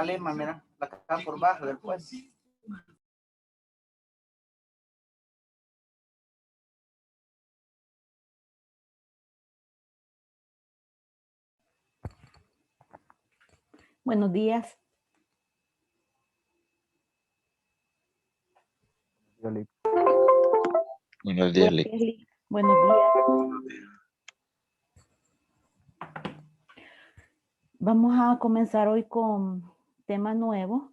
lema, mira, la capa por bajo del pues. Buenos días. Buenos días, Lick. Buenos días. Vamos a comenzar hoy con tema nuevo,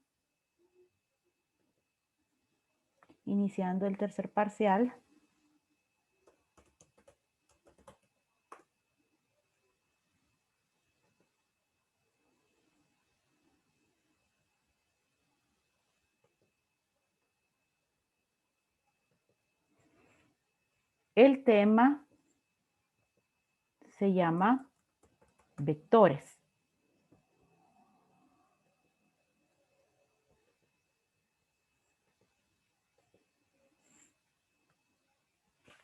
iniciando el tercer parcial. El tema se llama vectores.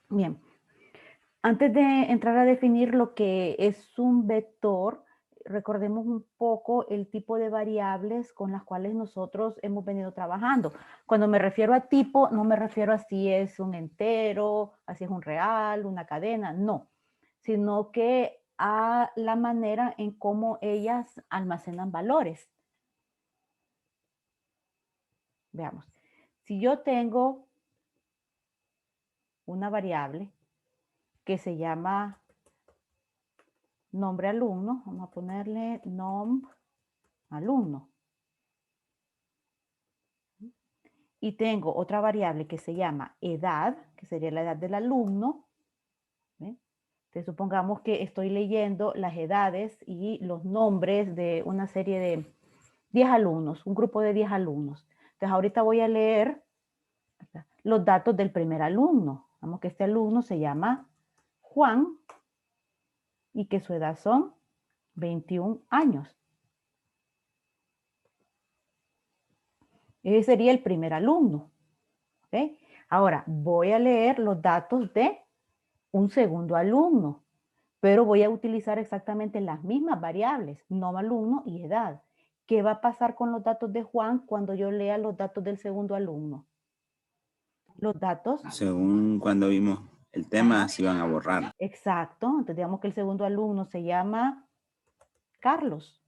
Bien, antes de entrar a definir lo que es un vector, recordemos un poco el tipo de variables con las cuales nosotros hemos venido trabajando. Cuando me refiero a tipo, no me refiero a si es un entero, a si es un real, una cadena, no, sino que a la manera en cómo ellas almacenan valores. Veamos, si yo tengo una variable que se llama nombre alumno, vamos a ponerle nom alumno. Y tengo otra variable que se llama edad, que sería la edad del alumno. ¿Ve? Entonces, supongamos que estoy leyendo las edades y los nombres de una serie de 10 alumnos, un grupo de 10 alumnos. Entonces, ahorita voy a leer los datos del primer alumno. Vamos que este alumno se llama Juan y que su edad son 21 años. Ese sería el primer alumno. ¿Okay? Ahora, voy a leer los datos de un segundo alumno, pero voy a utilizar exactamente las mismas variables, nombre alumno y edad. ¿Qué va a pasar con los datos de Juan cuando yo lea los datos del segundo alumno? Los datos... Según cuando vimos el tema, se iban a borrar. Exacto. Entonces, digamos que el segundo alumno se llama Carlos.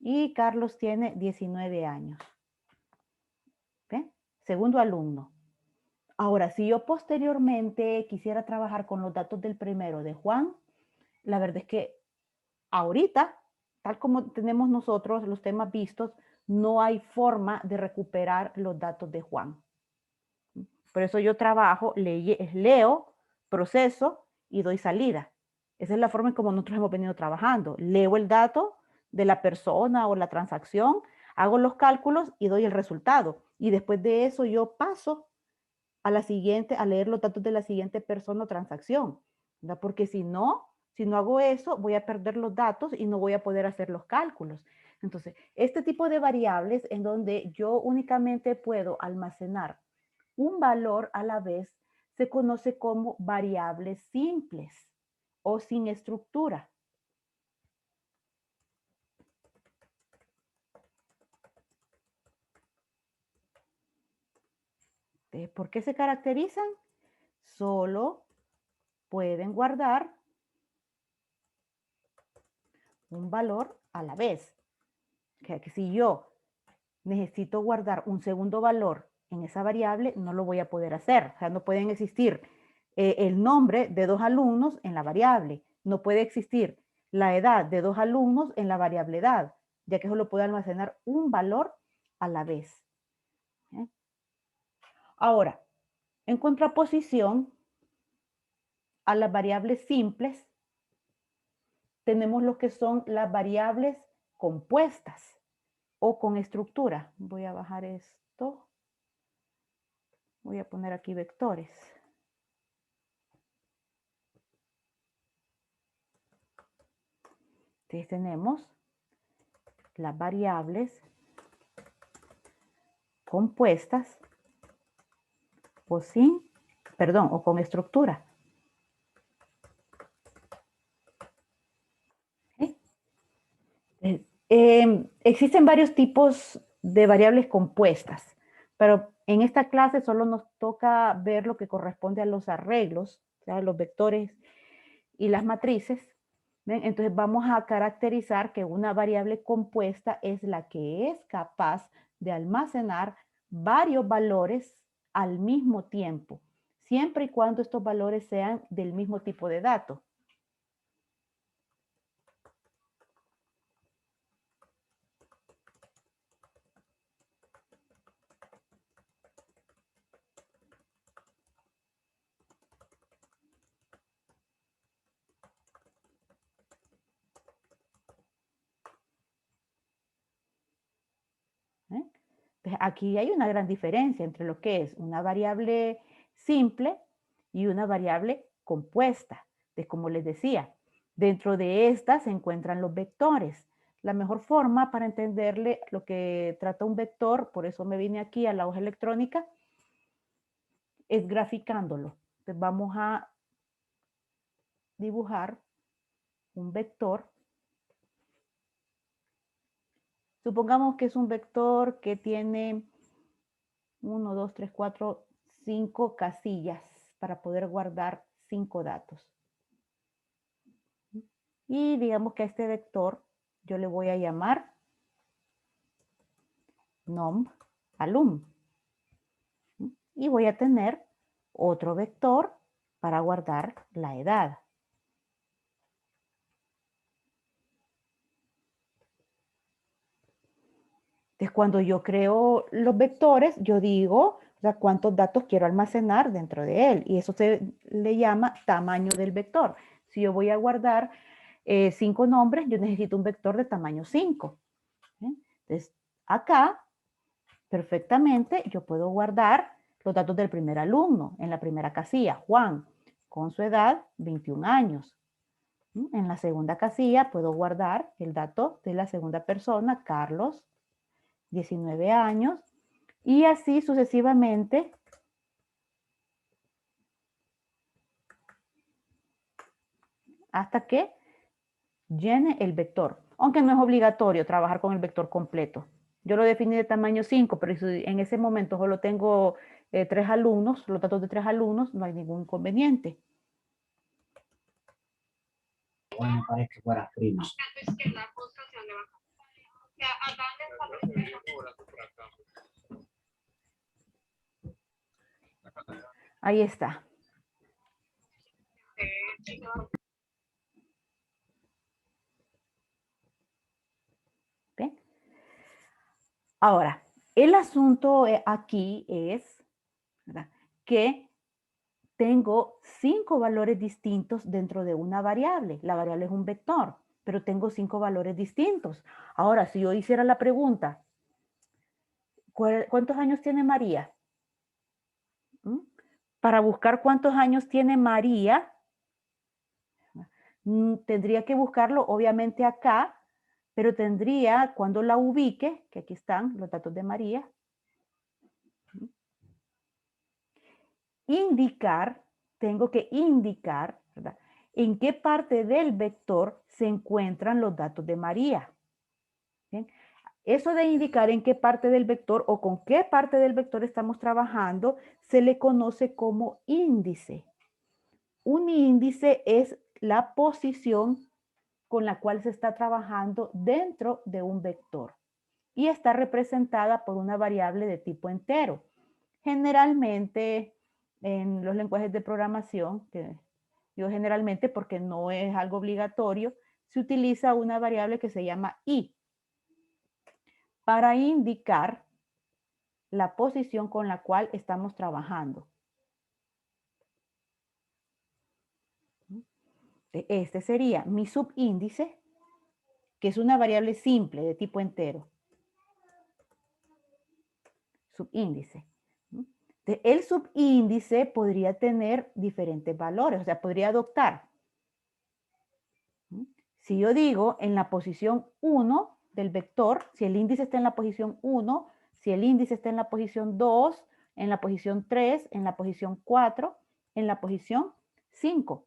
Y Carlos tiene 19 años. ¿Okay? Segundo alumno. Ahora, si yo posteriormente quisiera trabajar con los datos del primero de Juan, la verdad es que ahorita, tal como tenemos nosotros los temas vistos, no hay forma de recuperar los datos de Juan. Por eso yo trabajo, leo, proceso y doy salida. Esa es la forma en como nosotros hemos venido trabajando. Leo el dato de la persona o la transacción, hago los cálculos y doy el resultado. Y después de eso yo paso a la siguiente, a leer los datos de la siguiente persona o transacción, ¿verdad? Porque si no hago eso, voy a perder los datos y no voy a poder hacer los cálculos. Entonces, este tipo de variables en donde yo únicamente puedo almacenar un valor a la vez se conoce como variables simples o sin estructura. ¿Por qué se caracterizan? Solo pueden guardar un valor a la vez. Que si yo necesito guardar un segundo valor en esa variable, no lo voy a poder hacer. O sea, no pueden existir el nombre de dos alumnos en la variable. No puede existir la edad de dos alumnos en la variable edad, ya que solo puede almacenar un valor a la vez. ¿Eh? Ahora, en contraposición a las variables simples, tenemos lo que son las variables compuestas o con estructura. Voy a bajar esto. Voy a poner aquí vectores. Entonces tenemos las variables compuestas o o con estructura. ¿Sí? Existen varios tipos de variables compuestas, pero en esta clase solo nos toca ver lo que corresponde a los arreglos, o sea, los vectores y las matrices. ¿Ven? Entonces vamos a caracterizar que una variable compuesta es la que es capaz de almacenar varios valores al mismo tiempo, siempre y cuando estos valores sean del mismo tipo de dato. ¿Eh? Entonces, aquí hay una gran diferencia entre lo que es una variable simple y una variable compuesta. Entonces, como les decía, dentro de esta se encuentran los vectores. La mejor forma para entenderle lo que trata un vector, por eso me vine aquí a la hoja electrónica, es graficándolo. Entonces, vamos a dibujar un vector. Supongamos que es un vector que tiene 1, 2, 3, 4, 5 casillas para poder guardar 5 datos. Y digamos que a este vector yo le voy a llamar nom alum. Y voy a tener otro vector para guardar la edad. Entonces, cuando yo creo los vectores, yo digo, o sea, cuántos datos quiero almacenar dentro de él. Y eso se le llama tamaño del vector. Si yo voy a guardar 5 nombres, yo necesito un vector de tamaño 5. Entonces, acá, perfectamente, yo puedo guardar los datos del primer alumno en la primera casilla, Juan, con su edad, 21 años. En la segunda casilla puedo guardar el dato de la segunda persona, Carlos, 19 años, y así sucesivamente hasta que llene el vector, aunque no es obligatorio trabajar con el vector completo. Yo lo definí de tamaño 5, pero si en ese momento solo tengo 3 alumnos, los datos de 3 alumnos, no hay ningún inconveniente. Bueno, parece que fuera prima. Ahí está. ¿Ven? Ahora, el asunto aquí es, ¿verdad?, que tengo 5 valores distintos dentro de una variable. La variable es un vector, pero tengo 5 valores distintos. Ahora, si yo hiciera la pregunta, ¿cuántos años tiene María? Para buscar cuántos años tiene María, tendría que buscarlo obviamente acá, pero tendría, cuando la ubique, que aquí están los datos de María, tengo que indicar, ¿verdad?, en qué parte del vector se encuentran los datos de María. ¿Bien? Eso de indicar en qué parte del vector o con qué parte del vector estamos trabajando se le conoce como índice. Un índice es la posición con la cual se está trabajando dentro de un vector y está representada por una variable de tipo entero. Generalmente en los lenguajes de programación, que digo generalmente porque no es algo obligatorio, se utiliza una variable que se llama i para indicar la posición con la cual estamos trabajando. Este sería mi subíndice, que es una variable simple de tipo entero. Subíndice. El subíndice podría tener diferentes valores, o sea, podría adoptar. Si yo digo en la posición 1 del vector, si el índice está en la posición 1, si el índice está en la posición 2, en la posición 3, en la posición 4, en la posición 5.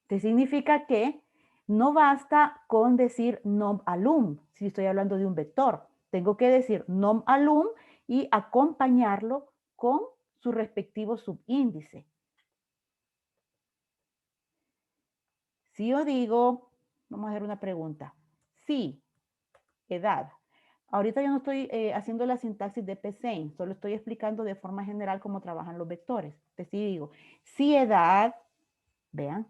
Esto significa que No basta con decir nom alum, si estoy hablando de un vector. Tengo que decir nom alum y acompañarlo con su respectivo subíndice. Si yo digo, vamos a hacer una pregunta. Si, edad. Ahorita yo no estoy haciendo la sintaxis de P6, solo estoy explicando de forma general cómo trabajan los vectores. Entonces, si digo, si edad, vean.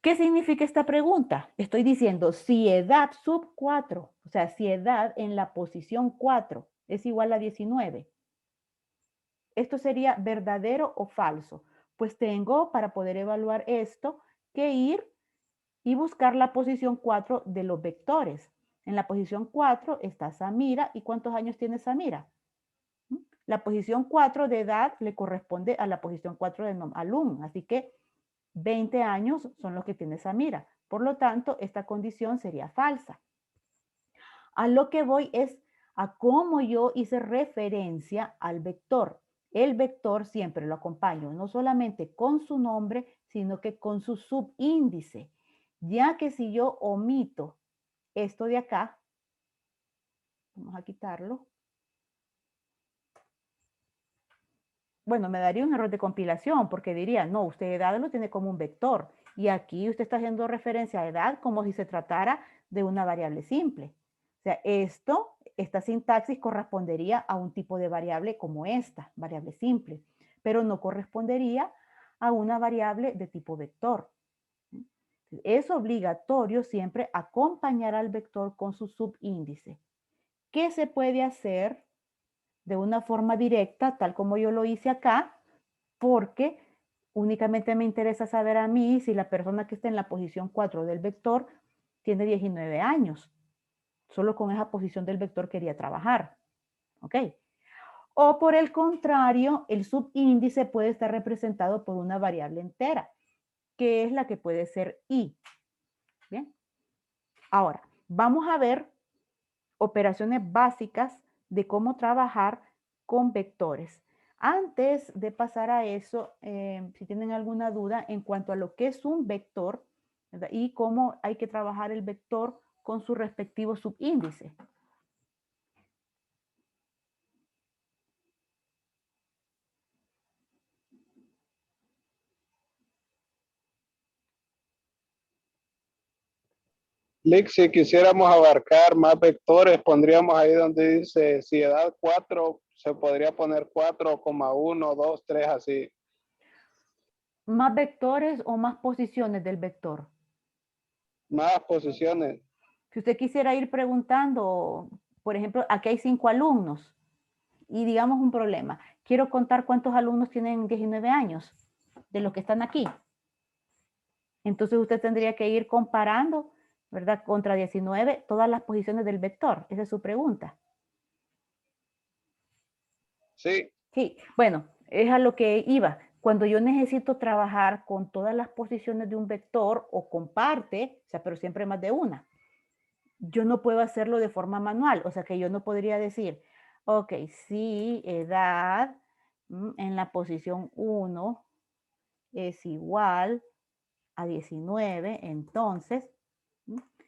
¿Qué significa esta pregunta? Estoy diciendo si edad sub 4, o sea, si edad en la posición 4 es igual a 19. ¿Esto sería verdadero o falso? Pues tengo, para poder evaluar esto, que ir y buscar la posición 4 de los vectores. En la posición 4 está Samira. ¿Y cuántos años tiene Samira? La posición 4 de edad le corresponde a la posición 4 de nom alum. Así que 20 años son los que tiene Samira. Por lo tanto, esta condición sería falsa. A lo que voy es a cómo yo hice referencia al vector. El vector siempre lo acompaño, no solamente con su nombre, sino que con su subíndice. Ya que si yo omito esto de acá, vamos a quitarlo. Bueno, me daría un error de compilación porque diría, no, usted edad lo tiene como un vector. Y aquí usted está haciendo referencia a edad como si se tratara de una variable simple. O sea, esta sintaxis correspondería a un tipo de variable como esta, variable simple, pero no correspondería a una variable de tipo vector. Es obligatorio siempre acompañar al vector con su subíndice. ¿Qué se puede hacer de una forma directa, tal como yo lo hice acá? Porque únicamente me interesa saber a mí si la persona que está en la posición 4 del vector tiene 19 años. Solo con esa posición del vector quería trabajar. ¿Ok? O por el contrario, el subíndice puede estar representado por una variable entera, que es la que puede ser i. Bien. Ahora, vamos a ver operaciones básicas de cómo trabajar con vectores. Antes de pasar a eso, si tienen alguna duda en cuanto a lo que es un vector, ¿verdad? Y cómo hay que trabajar el vector con su respectivo subíndice. Lick, si quisiéramos abarcar más vectores, pondríamos ahí donde dice si edad 4, se podría poner 4,1, 2, 3, así. ¿Más vectores o más posiciones del vector? Más posiciones. Si usted quisiera ir preguntando, por ejemplo, aquí hay 5 alumnos y digamos un problema. Quiero contar cuántos alumnos tienen 19 años de los que están aquí. Entonces usted tendría que ir comparando, ¿verdad? Contra 19, todas las posiciones del vector. Esa es su pregunta. Sí. Sí, bueno, es a lo que iba. Cuando yo necesito trabajar con todas las posiciones de un vector o con parte, o sea, pero siempre más de una, yo no puedo hacerlo de forma manual. O sea, que yo no podría decir, ok, si edad en la posición 1 es igual a 19, entonces,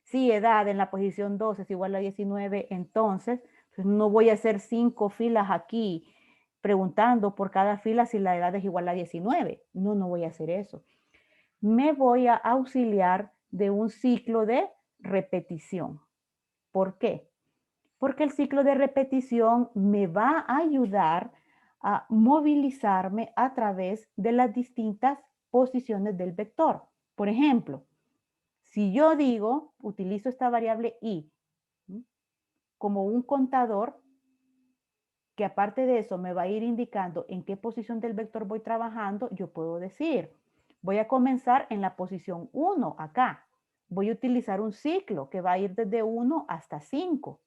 si edad en la posición 2 es igual a 19, entonces pues no voy a hacer 5 filas aquí preguntando por cada fila si la edad es igual a 19. No, no voy a hacer eso. Me voy a auxiliar de un ciclo de repetición. ¿Por qué? Porque el ciclo de repetición me va a ayudar a movilizarme a través de las distintas posiciones del vector. Por ejemplo, si yo digo, utilizo esta variable i como un contador, que aparte de eso me va a ir indicando en qué posición del vector voy trabajando, yo puedo decir, voy a comenzar en la posición 1 acá. Voy a utilizar un ciclo que va a ir desde 1 hasta 5.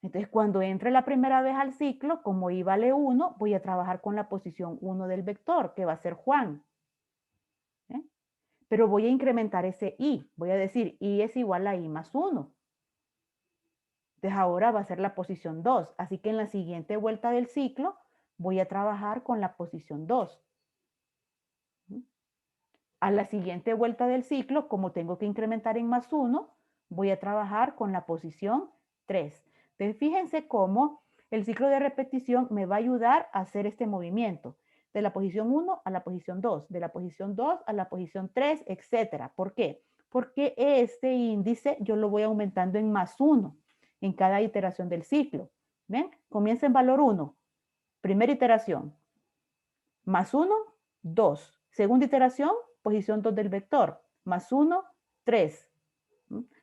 Entonces, cuando entre la primera vez al ciclo, como i vale 1, voy a trabajar con la posición 1 del vector, que va a ser Juan. pero voy a incrementar ese I. Voy a decir I es igual a I más 1. Entonces ahora va a ser la posición 2. Así que en la siguiente vuelta del ciclo voy a trabajar con la posición 2. A la siguiente vuelta del ciclo, como tengo que incrementar en más 1, voy a trabajar con la posición 3. Entonces fíjense cómo el ciclo de repetición me va a ayudar a hacer este movimiento. De la posición 1 a la posición 2, de la posición 2 a la posición 3, etc. ¿Por qué? Porque este índice yo lo voy aumentando en más 1 en cada iteración del ciclo. ¿Ven? Comienza en valor 1. Primera iteración. Más 1, 2. Segunda iteración, posición 2 del vector. Más 1, 3.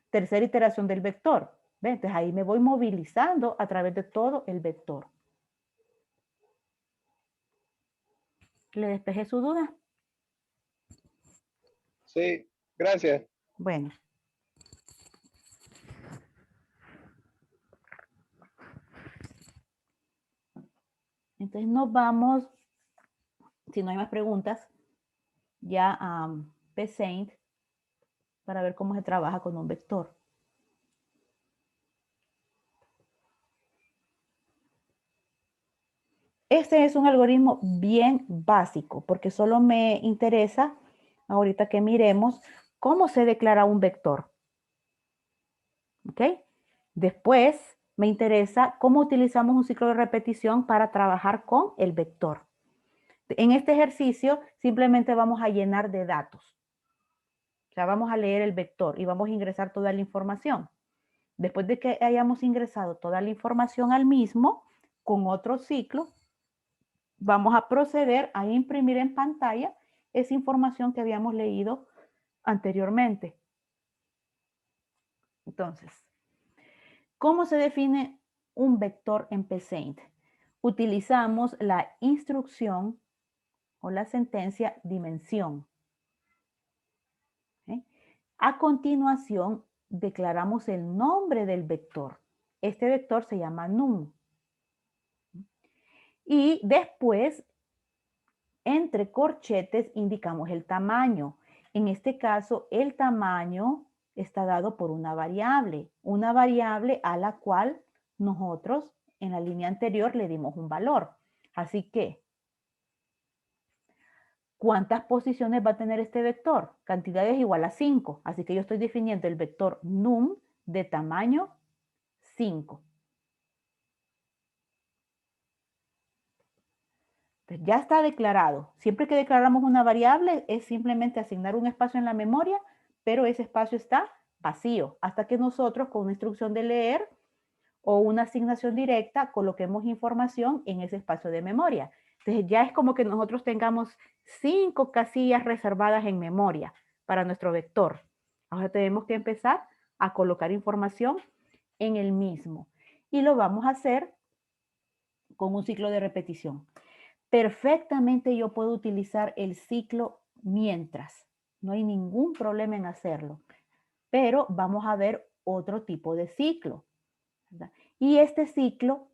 Tercera iteración del vector. ¿Ven? Entonces ahí me voy movilizando a través de todo el vector. ¿Le despejé su duda? Sí, gracias. Bueno. Entonces nos vamos, si no hay más preguntas, ya a PSaint para ver cómo se trabaja con un vector. Este es un algoritmo bien básico porque solo me interesa ahorita que miremos cómo se declara un vector. ¿Ok? Después me interesa cómo utilizamos un ciclo de repetición para trabajar con el vector. En este ejercicio simplemente vamos a llenar de datos. O sea, vamos a leer el vector y vamos a ingresar toda la información. Después de que hayamos ingresado toda la información al mismo, con otro ciclo, vamos a proceder a imprimir en pantalla esa información que habíamos leído anteriormente. Entonces, ¿cómo se define un vector en PSaint? Utilizamos la instrucción o la sentencia dimensión. ¿Okay? A continuación, declaramos el nombre del vector. Este vector se llama num. Y después, entre corchetes, indicamos el tamaño. En este caso, el tamaño está dado por una variable a la cual nosotros en la línea anterior le dimos un valor. Así que, ¿cuántas posiciones va a tener este vector? Cantidad es igual a 5. Así que yo estoy definiendo el vector num de tamaño 5. Entonces ya está declarado. Siempre que declaramos una variable es simplemente asignar un espacio en la memoria, pero ese espacio está vacío hasta que nosotros con una instrucción de leer o una asignación directa coloquemos información en ese espacio de memoria. Entonces ya es como que nosotros tengamos 5 casillas reservadas en memoria para nuestro vector. Ahora tenemos que empezar a colocar información en el mismo. Y lo vamos a hacer con un ciclo de repetición. Perfectamente yo puedo utilizar el ciclo mientras. No hay ningún problema en hacerlo. Pero vamos a ver otro tipo de ciclo, ¿verdad? Y este ciclo,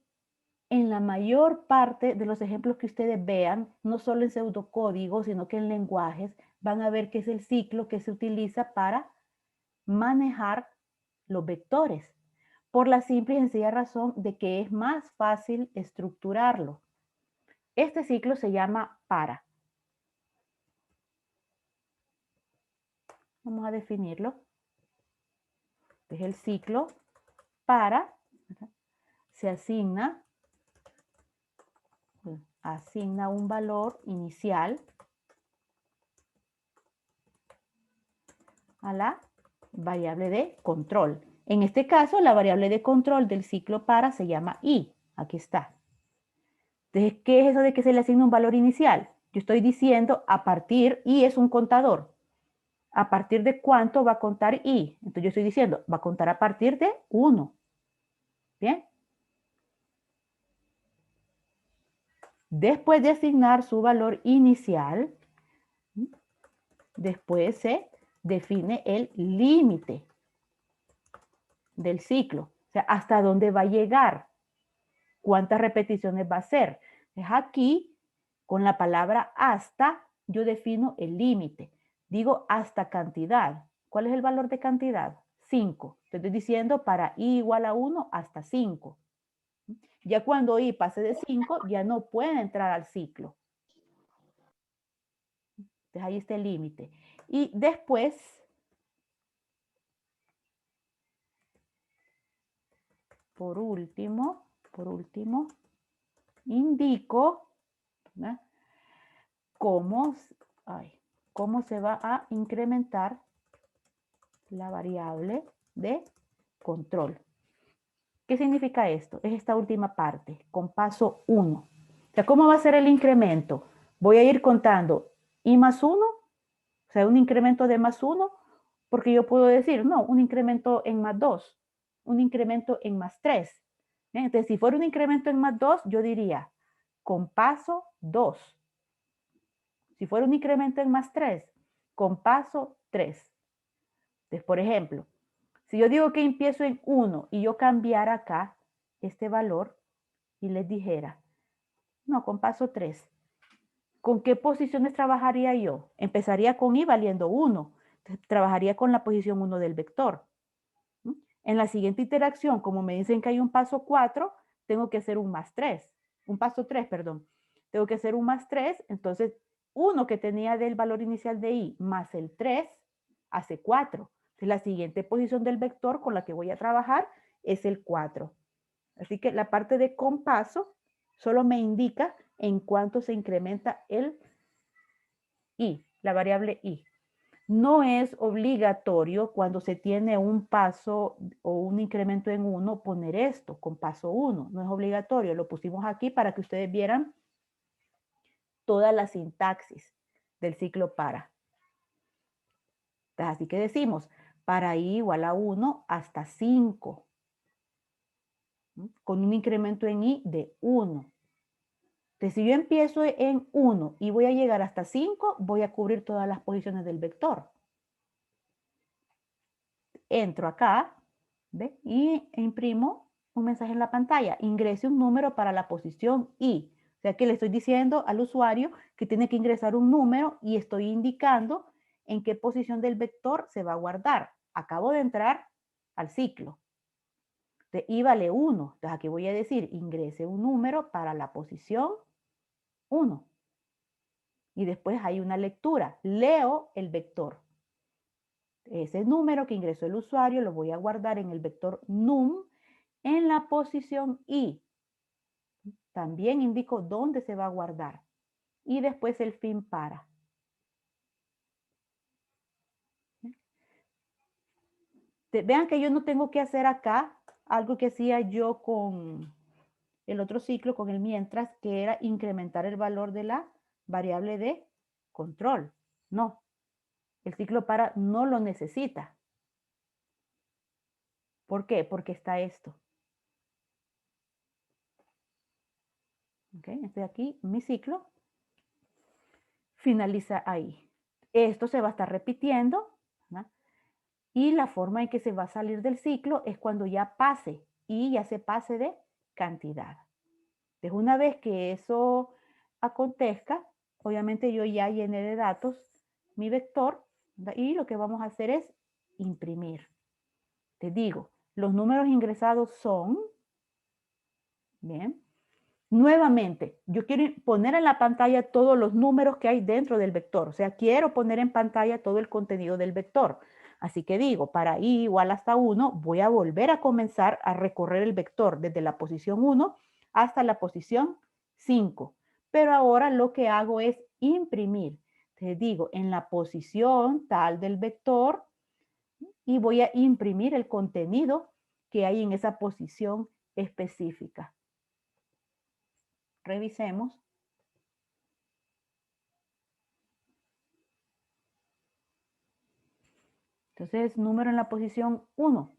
en la mayor parte de los ejemplos que ustedes vean, no solo en pseudocódigo, sino que en lenguajes, van a ver que es el ciclo que se utiliza para manejar los vectores, por la simple y sencilla razón de que es más fácil estructurarlo. Este ciclo se llama para. Vamos a definirlo. Este es el ciclo para. Se asigna un valor inicial a la variable de control. En este caso, la variable de control del ciclo para se llama i. Aquí está. Entonces, ¿qué es eso de que se le asigna un valor inicial? Yo estoy diciendo a partir, i es un contador. ¿A partir de cuánto va a contar i? Entonces yo estoy diciendo, va a contar a partir de 1. ¿Bien? Después de asignar su valor inicial, después se define el límite del ciclo. O sea, hasta dónde va a llegar. ¿Cuántas repeticiones va a hacer? Es aquí, con la palabra hasta, yo defino el límite. Digo hasta cantidad. ¿Cuál es el valor de cantidad? 5. Te estoy diciendo para i igual a 1 hasta 5. Ya cuando i pase de 5, ya no puede entrar al ciclo. Entonces ahí está el límite. Y después, por último, indico, ¿verdad?, cómo se va a incrementar la variable de control. ¿Qué significa esto? Es esta última parte, con paso 1. O sea, ¿cómo va a ser el incremento? Voy a ir contando i más 1, o sea, un incremento de más 1, porque yo puedo decir, no, un incremento en más 2, un incremento en más 3. Entonces, si fuera un incremento en más 2, yo diría, con paso 2. Si fuera un incremento en más 3, con paso 3. Entonces, por ejemplo, si yo digo que empiezo en 1 y yo cambiara acá este valor y les dijera, no, con paso 3, ¿con qué posiciones trabajaría yo? Empezaría con i valiendo 1. Trabajaría con la posición 1 del vector. En la siguiente interacción, como me dicen que hay un paso 4, tengo que hacer un más 3. Un paso 3, perdón. Tengo que hacer un más 3, entonces 1 que tenía del valor inicial de i más el 3 hace 4. Entonces la siguiente posición del vector con la que voy a trabajar es el 4. Así que la parte de compaso solo me indica en cuánto se incrementa el i, la variable i. No es obligatorio cuando se tiene un paso o un incremento en 1 poner esto con paso 1. No es obligatorio. Lo pusimos aquí para que ustedes vieran toda la sintaxis del ciclo para. Así que decimos para i igual a 1 hasta 5. Con un incremento en i de 1. Entonces, si yo empiezo en 1 y voy a llegar hasta 5, voy a cubrir todas las posiciones del vector. Entro acá, ¿ve?, y imprimo un mensaje en la pantalla. Ingrese un número para la posición i. O sea que le estoy diciendo al usuario que tiene que ingresar un número y estoy indicando en qué posición del vector se va a guardar. Acabo de entrar al ciclo. De i vale 1. Entonces aquí voy a decir, ingrese un número para la posición 1. Y después hay una lectura. Leo el vector. Ese número que ingresó el usuario lo voy a guardar en el vector num en la posición i. También indico dónde se va a guardar. Y después el fin para. Vean que yo no tengo que hacer acá algo que hacía yo con el otro ciclo, con el mientras, que era incrementar el valor de la variable de control. No. El ciclo para no lo necesita. ¿Por qué? Porque está esto. ¿Ok? Estoy aquí, mi ciclo finaliza ahí. Esto se va a estar repitiendo, ¿no? Y la forma en que se va a salir del ciclo es cuando ya pase y ya se pase de cantidad. Entonces, una vez que eso acontezca, obviamente yo ya llené de datos mi vector, ¿verdad?, y lo que vamos a hacer es imprimir. Te digo, los números ingresados son, bien, nuevamente, yo quiero poner en la pantalla todos los números que hay dentro del vector. O sea, quiero poner en pantalla todo el contenido del vector. Así que digo, para i igual hasta 1, voy a volver a comenzar a recorrer el vector desde la posición 1 hasta la posición 5. Pero ahora lo que hago es imprimir. Te digo, en la posición tal del vector, y voy a imprimir el contenido que hay en esa posición específica. Revisemos. Entonces, número en la posición 1.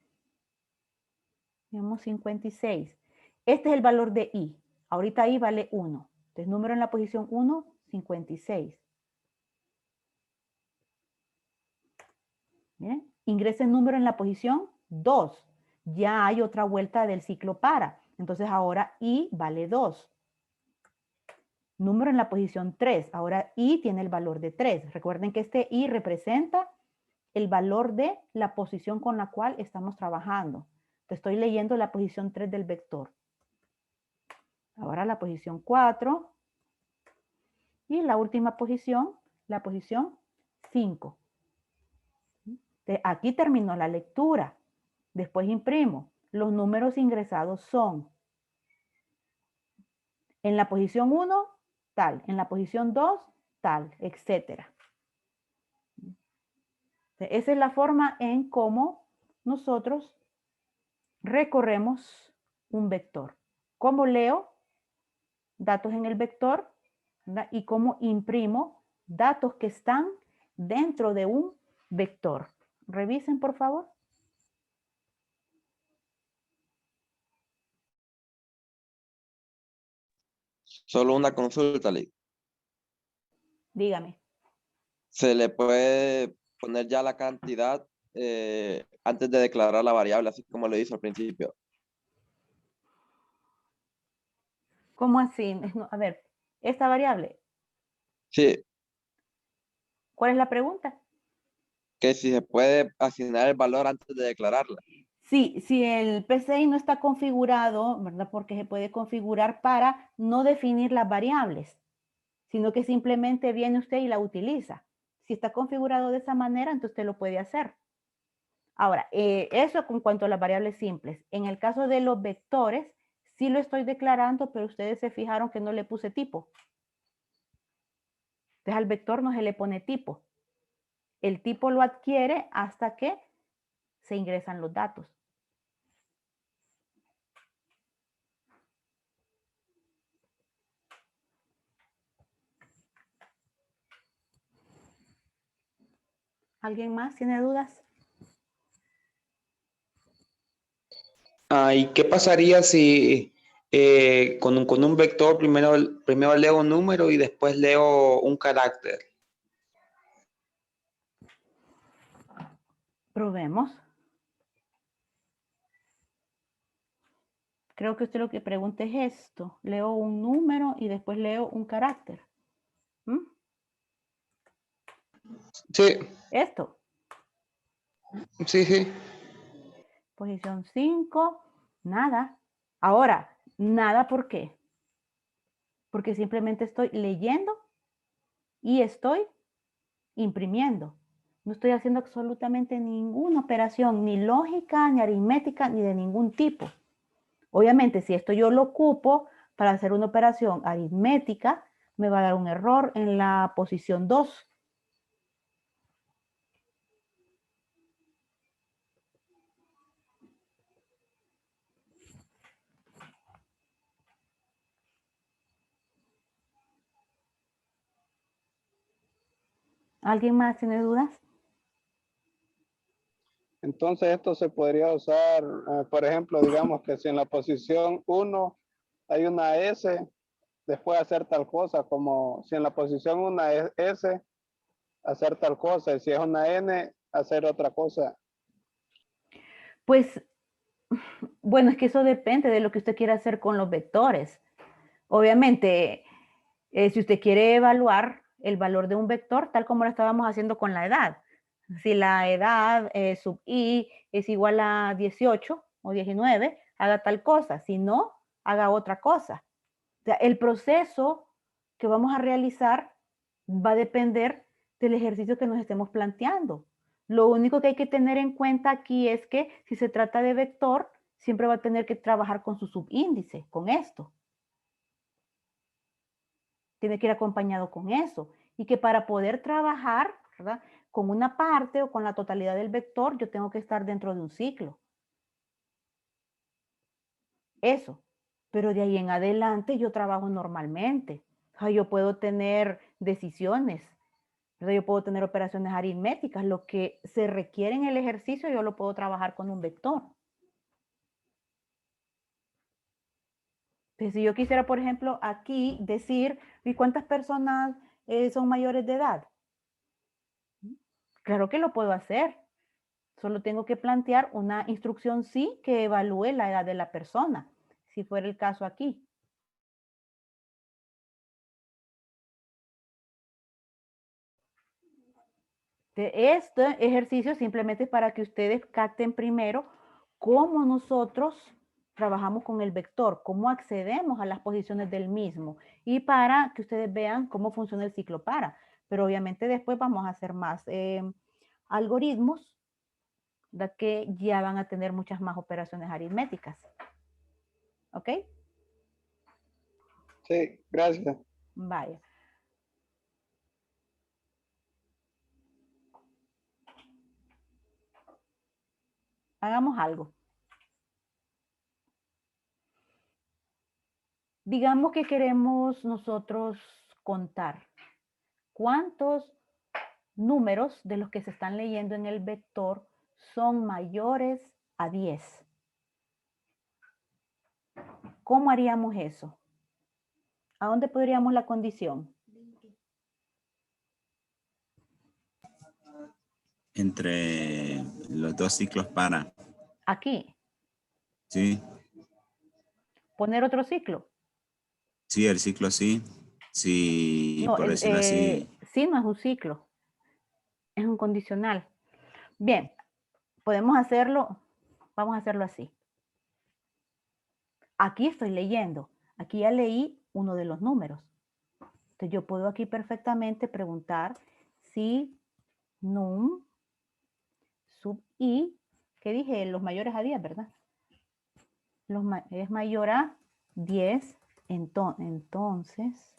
Tenemos 56. Este es el valor de i. Ahorita i vale 1. Entonces, número en la posición 1, 56. Bien. Ingresa el número en la posición 2. Ya hay otra vuelta del ciclo para. Entonces, ahora i vale 2. número en la posición 3. Ahora i tiene el valor de 3. Recuerden que este i representa el valor de la posición con la cual estamos trabajando. Te estoy leyendo la posición 3 del vector. Ahora la posición 4. Y la última posición, la posición 5. Aquí terminó la lectura. Después imprimo. Los números ingresados son: en la posición 1, tal. En la posición 2, tal, etcétera. Esa es la forma en cómo nosotros recorremos un vector. Cómo leo datos en el vector, ¿verdad? Y cómo imprimo datos que están dentro de un vector. Revisen, por favor. Solo una consulta, Lick. Dígame. ¿Se le puede poner ya la cantidad antes de declarar la variable, así como lo hizo al principio? ¿Cómo así? A ver, esta variable, Sí, ¿cuál es la pregunta? que si se puede asignar el valor antes de declararla. Sí, si el PCI no está configurado, ¿verdad? Porque se puede configurar para no definir las variables, sino que simplemente viene usted y la utiliza. Si está configurado de esa manera, entonces usted lo puede hacer. Ahora, eso en cuanto a las variables simples. En el caso de los vectores, sí lo estoy declarando, pero ustedes se fijaron que no le puse tipo. Entonces al vector no se le pone tipo. El tipo lo adquiere hasta que se ingresan los datos. ¿Alguien más tiene dudas? ¿Y qué pasaría si con un vector primero leo un número y después leo un carácter? Probemos. Creo que usted lo que pregunta es esto. Leo un número y después leo un carácter. ¿Mm? Sí, Esto. sí. Posición 5. Nada. Ahora, nada, ¿por qué? Porque simplemente estoy leyendo y estoy imprimiendo. No estoy haciendo absolutamente ninguna operación, ni lógica, ni aritmética, ni de ningún tipo. Obviamente, si esto yo lo ocupo para hacer una operación aritmética, me va a dar un error en la posición 2. ¿Alguien más tiene dudas? Entonces esto se podría usar, por ejemplo, digamos que si en la posición 1 hay una S, después hacer tal cosa, como si en la posición 1 es S, hacer tal cosa, y si es una N, hacer otra cosa. Pues, bueno, es que eso depende de lo que usted quiera hacer con los vectores. Obviamente, si usted quiere evaluar el valor de un vector, tal como lo estábamos haciendo con la edad. Si la edad sub i es igual a 18 o 19, haga tal cosa. Si no, haga otra cosa. O sea, el proceso que vamos a realizar va a depender del ejercicio que nos estemos planteando. Lo único que hay que tener en cuenta aquí es que si se trata de vector, siempre va a tener que trabajar con su subíndice, con esto. Tiene que ir acompañado con eso. Y que para poder trabajar, ¿verdad?, con una parte o con la totalidad del vector, yo tengo que estar dentro de un ciclo. Eso. Pero de ahí en adelante yo trabajo normalmente. O sea, yo puedo tener decisiones, ¿verdad? Yo puedo tener operaciones aritméticas. Lo que se requiere en el ejercicio yo lo puedo trabajar con un vector. Entonces, si yo quisiera, por ejemplo, aquí decir, ¿y cuántas personas son mayores de edad? Claro que lo puedo hacer. Solo tengo que plantear una instrucción sí que evalúe la edad de la persona, si fuera el caso aquí. Este ejercicio simplemente es para que ustedes capten primero cómo nosotros trabajamos con el vector, cómo accedemos a las posiciones del mismo y para que ustedes vean cómo funciona el ciclo para. Pero obviamente después vamos a hacer más algoritmos de que ya van a tener muchas más operaciones aritméticas. ¿Ok? Sí, gracias. Vaya. Hagamos algo. Digamos que queremos nosotros contar cuántos números de los que se están leyendo en el vector son mayores a 10. ¿Cómo haríamos eso? ¿A dónde podríamos la condición? Entre los dos ciclos para. Aquí. Sí, Poner otro ciclo. sí, el ciclo sí. Sí, No, por decirlo así. sí no es un ciclo. Es un condicional. Bien, podemos hacerlo. Vamos a hacerlo así. Aquí estoy leyendo. Aquí ya leí uno de los números. Entonces yo puedo aquí perfectamente preguntar si num sub i, que dije, los mayores a 10, ¿verdad? Es mayor a 10, entonces,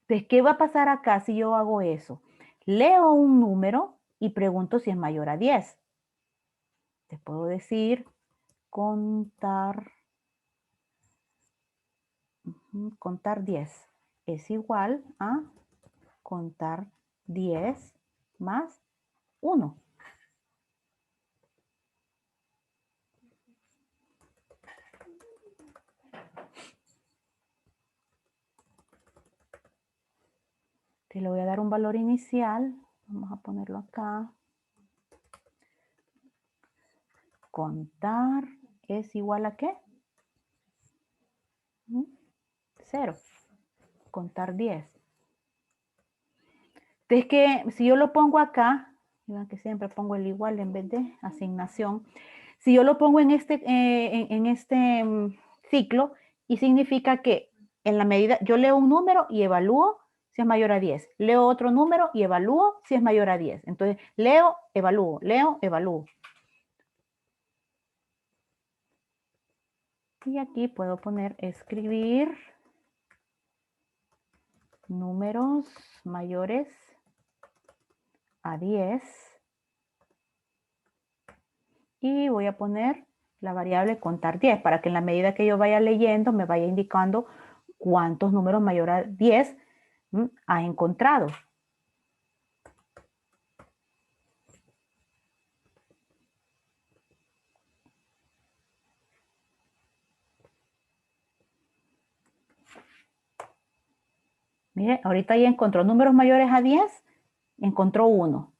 ¿qué va a pasar acá si yo hago eso? Leo un número y pregunto si es mayor a 10. Te puedo decir contar 10 es igual a contar 10 más 1. Te le voy a dar un valor inicial. Vamos a ponerlo acá. Contar es igual a ¿qué? 0. Contar 10. Entonces que si yo lo pongo acá, que siempre pongo el igual en vez de asignación. Si yo lo pongo en este ciclo, y significa que en la medida, yo leo un número y evalúo si es mayor a 10. Leo otro número y evalúo si es mayor a 10. Entonces, leo, evalúo, leo, evalúo. Y aquí puedo poner escribir números mayores a 10. Y voy a poner la variable contar 10 para que en la medida que yo vaya leyendo me vaya indicando cuántos números mayores a 10 ha encontrado. Mire, ahorita ya encontró números mayores a 10, encontró 1.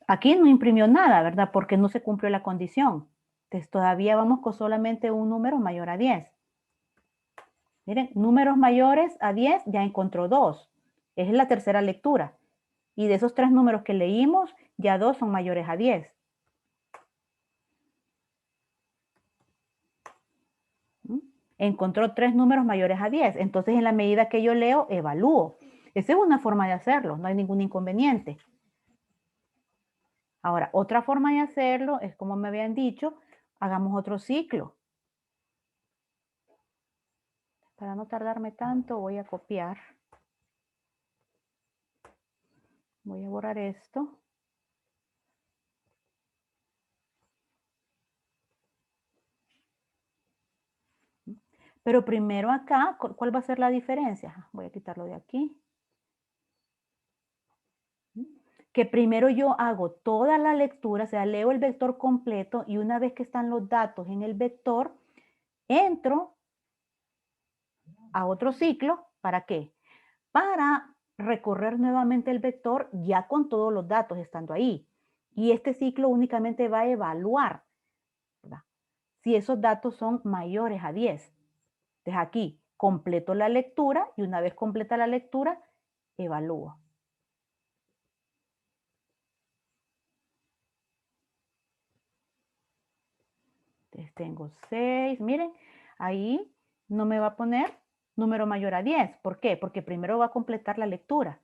Aquí no imprimió nada, ¿verdad? Porque no se cumplió la condición. Entonces todavía vamos con solamente un número mayor a 10. Miren, números mayores a 10 ya encontró 2. Es la tercera lectura. Y de esos 3 números que leímos, ya 2 son mayores a 10. Encontró 3 números mayores a 10. Entonces, en la medida que yo leo, evalúo. Esa es una forma de hacerlo, no hay ningún inconveniente. Ahora, otra forma de hacerlo es como me habían dicho, hagamos otro ciclo. Para no tardarme tanto, voy a copiar. Voy a borrar esto. Pero primero acá, ¿cuál va a ser la diferencia? Voy a quitarlo de aquí. Que primero yo hago toda la lectura, o sea, leo el vector completo y una vez que están los datos en el vector, entro a otro ciclo. ¿Para qué? Para recorrer nuevamente el vector ya con todos los datos estando ahí. Y este ciclo únicamente va a evaluar, ¿verdad?, si esos datos son mayores a 10. Entonces aquí, completo la lectura y una vez completa la lectura, evalúo. Entonces tengo 6, miren, ahí no me va a poner número mayor a 10. ¿Por qué? Porque primero va a completar la lectura.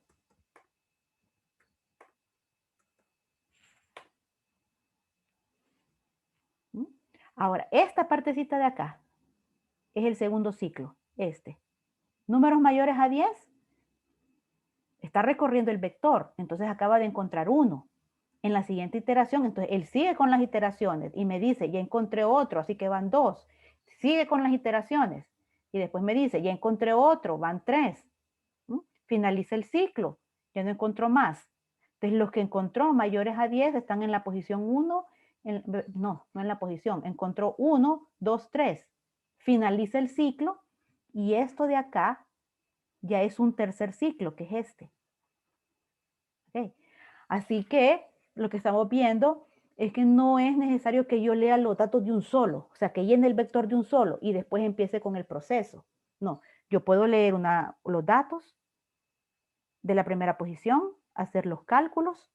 ¿Mm? Ahora, esta partecita de acá es el segundo ciclo, este. Números mayores a 10, está recorriendo el vector, entonces acaba de encontrar 1. En la siguiente iteración, entonces él sigue con las iteraciones y me dice, ya encontré otro, así que van 2. Sigue con las iteraciones y después me dice, ya encontré otro, van 3. Finaliza el ciclo, ya no encontró más. Entonces los que encontró mayores a 10 están en la posición 1, no en la posición, encontró 1, 2, 3. Finaliza el ciclo y esto de acá ya es un tercer ciclo, que es este. ¿Okay? Así que lo que estamos viendo es que no es necesario que yo lea los datos de un solo, o sea, que llene el vector de un solo y después empiece con el proceso. No, yo puedo leer los datos de la primera posición, hacer los cálculos,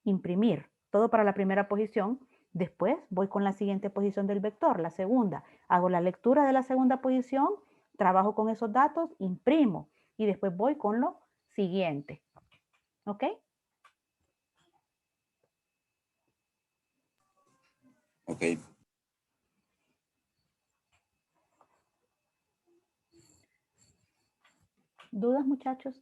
imprimir, todo para la primera posición. Después voy con la siguiente posición del vector, la segunda. Hago la lectura de la segunda posición, trabajo con esos datos, imprimo y después voy con lo siguiente. ¿Ok? Ok. ¿Dudas, muchachos?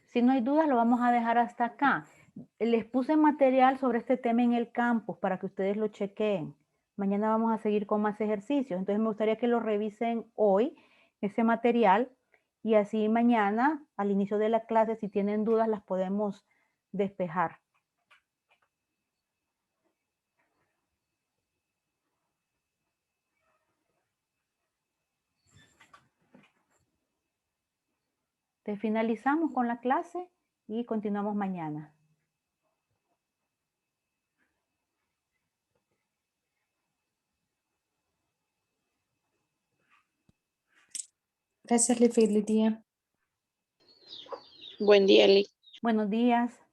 Si no hay dudas, lo vamos a dejar hasta acá. Les puse material sobre este tema en el campus para que ustedes lo chequeen. Mañana vamos a seguir con más ejercicios. Entonces me gustaría que lo revisen hoy, ese material, y así mañana, al inicio de la clase, si tienen dudas, las podemos despejar. Entonces finalizamos con la clase y continuamos mañana. Gracias, Lidia. Buen día, Eli. Buenos días.